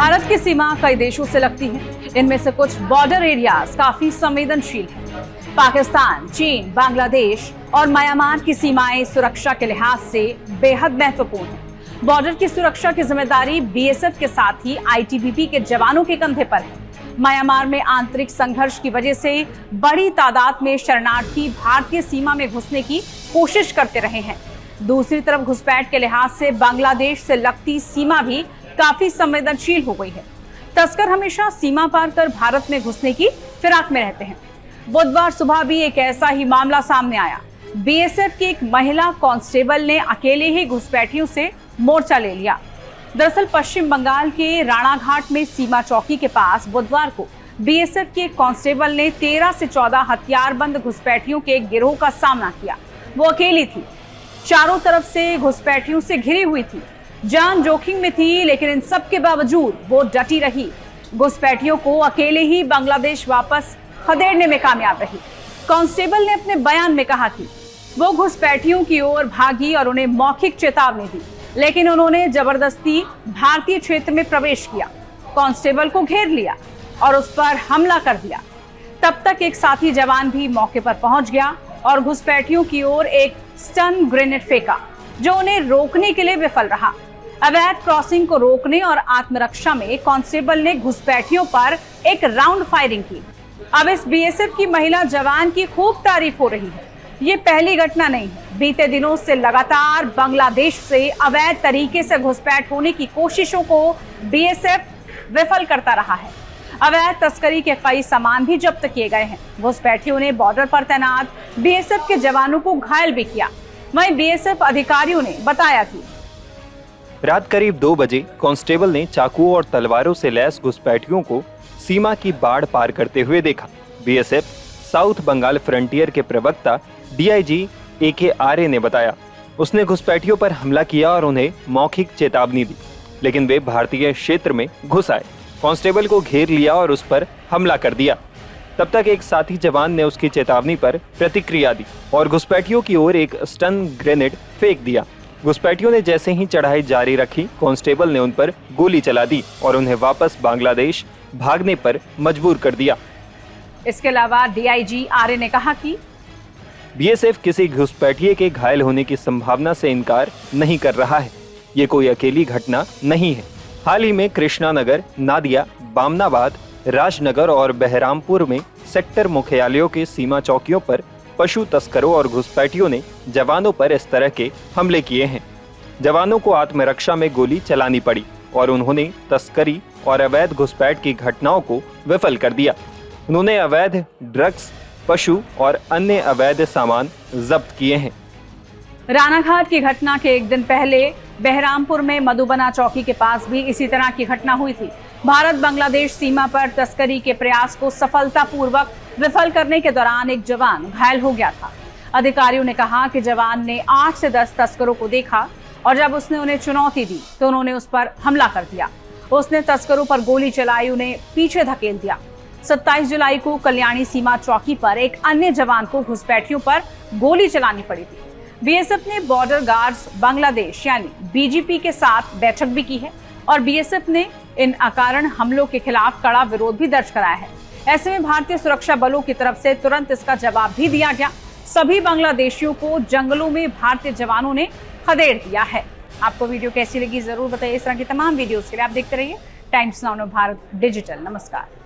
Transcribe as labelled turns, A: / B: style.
A: भारत की सीमा कई देशों से लगती है। इनमें से कुछ बॉर्डर एरियाज काफी संवेदनशील हैं। पाकिस्तान, चीन, बांग्लादेश और म्यांमार की सीमाएं सुरक्षा के लिहाज से बेहद महत्वपूर्ण हैं। बॉर्डर की सुरक्षा की जिम्मेदारी बीएसएफ के साथ ही आईटीबीपी के जवानों के कंधे पर है। म्यांमार में आंतरिक संघर्ष की वजह से बड़ी तादाद में शरणार्थी भारतीय सीमा में घुसने की कोशिश करते रहे हैं। दूसरी तरफ घुसपैठ के लिहाज से बांग्लादेश से लगती सीमा भी काफी संवेदनशील हो गई है। तस्कर हमेशा सीमा पार कर भारत में घुसने की फिराक में रहते हैं। बुधवार सुबह भी एक ऐसा ही मामला सामने आया। बीएसएफ की एक महिला कांस्टेबल ने अकेले ही घुसपैठियों से मोर्चा ले लिया। दरअसल पश्चिम बंगाल के राणाघाट में सीमा चौकी के पास बुधवार को बीएसएफ की एक कांस्टेबल ने 13 से 14 हथियारबंद घुसपैठियों के गिरोह का सामना किया। वो अकेली थी, चारों तरफ से घुसपैठियों से घिरी हुई थी, जान जोखिम में थी, लेकिन इन सब के बावजूद वो डटी रही। घुसपैठियों को अकेले ही बांग्लादेश वापस खदेड़ने में कामयाब रही। कांस्टेबल ने अपने बयान में कहा कि वो घुसपैठियों की ओर भागी और उन्हें मौखिक चेतावनी दी, लेकिन उन्होंने जबरदस्ती भारतीय क्षेत्र में प्रवेश किया, कांस्टेबल को घेर लिया और उस पर हमला कर दिया। तब तक एक साथी जवान भी मौके पर पहुंच गया और घुसपैठियों की ओर एक स्टन ग्रेनेड फेंका, जो उन्हें रोकने के लिए विफल रहा। अवैध क्रॉसिंग को रोकने और आत्मरक्षा में कांस्टेबल ने घुसपैठियों पर एक राउंड फायरिंग की। अब इस बीएसएफ की महिला जवान की खूब तारीफ हो रही है। ये पहली घटना नहीं है। बीते दिनों से लगातार बांग्लादेश से अवैध तरीके से घुसपैठ होने की कोशिशों को बीएसएफ विफल करता रहा है। अवैध तस्करी के कई सामान भी जब्त किए गए हैं। घुसपैठियों ने बॉर्डर पर तैनात बीएसएफ के जवानों को घायल भी किया। वहीं बीएसएफ अधिकारियों ने बताया कि
B: रात करीब 2 बजे कांस्टेबल ने चाकुओं और तलवारों से लैस घुसपैठियों को सीमा की बाड़ पार करते हुए देखा। बीएसएफ साउथ बंगाल फ्रंटियर के प्रवक्ता डीआईजी एके आर्य ने बताया, उसने घुसपैठियों पर हमला किया और उन्हें मौखिक चेतावनी दी, लेकिन वे भारतीय क्षेत्र में घुस आए, कांस्टेबल को घेर लिया और उस पर हमला कर दिया। तब तक एक साथी जवान ने उसकी चेतावनी पर प्रतिक्रिया दी और घुसपैठियों की ओर एक स्टन ग्रेनेड फेंक दिया। घुसपैठियों ने जैसे ही चढ़ाई जारी रखी, कांस्टेबल ने उन पर गोली चला दी और उन्हें वापस बांग्लादेश भागने पर मजबूर कर दिया।
A: इसके अलावा डीआईजी आर्य ने कहा कि
B: बीएसएफ किसी घुसपैठिए के घायल होने की संभावना से इनकार नहीं कर रहा है। ये कोई अकेली घटना नहीं है। हाल ही में कृष्णानगर, नादिया, बामनाबाद, राजनगर और बहरामपुर में सेक्टर मुख्यालयों के सीमा चौकियों पर पशु तस्करों और घुसपैठियों ने जवानों पर इस तरह के हमले किए हैं। जवानों को आत्मरक्षा में गोली चलानी पड़ी और उन्होंने तस्करी और अवैध घुसपैठ की घटनाओं को विफल कर दिया। उन्होंने अवैध ड्रग्स, पशु और अन्य अवैध सामान जब्त किए हैं।
A: राणाघाट की घटना के एक दिन पहले बहरामपुर में मधुबना चौकी के पास भी इसी तरह की घटना हुई थी। भारत बांग्लादेश सीमा पर तस्करी के प्रयास को सफलतापूर्वक विफल करने के दौरान एक जवान घायल हो गया था। अधिकारियों ने कहा कि जवान ने 8 से 10 तस्करों को देखा और जब उसने उन्हें चुनौती दी तो उन्होंने उस पर हमला कर दिया। उसने तस्करों पर गोली चलाई, उन्हें पीछे धकेल दिया। 27 जुलाई को कल्याणी सीमा चौकी पर एक अन्य जवान को घुसपैठियों पर गोली चलानी पड़ी थी। बीएसएफ ने बॉर्डर गार्ड्स बांग्लादेश यानी बीजीपी के साथ बैठक भी की है और बीएसएफ ने इन अकारण हमलों के खिलाफ कड़ा विरोध भी दर्ज कराया है। ऐसे में भारतीय सुरक्षा बलों की तरफ से तुरंत इसका जवाब भी दिया गया। सभी बांग्लादेशियों को जंगलों में भारतीय जवानों ने खदेड़ दिया है। आपको वीडियो कैसी लगी जरूर बताइए। इस तरह की तमाम वीडियोस के लिए आप देखते रहिए टाइम्स नाउ भारत डिजिटल। नमस्कार।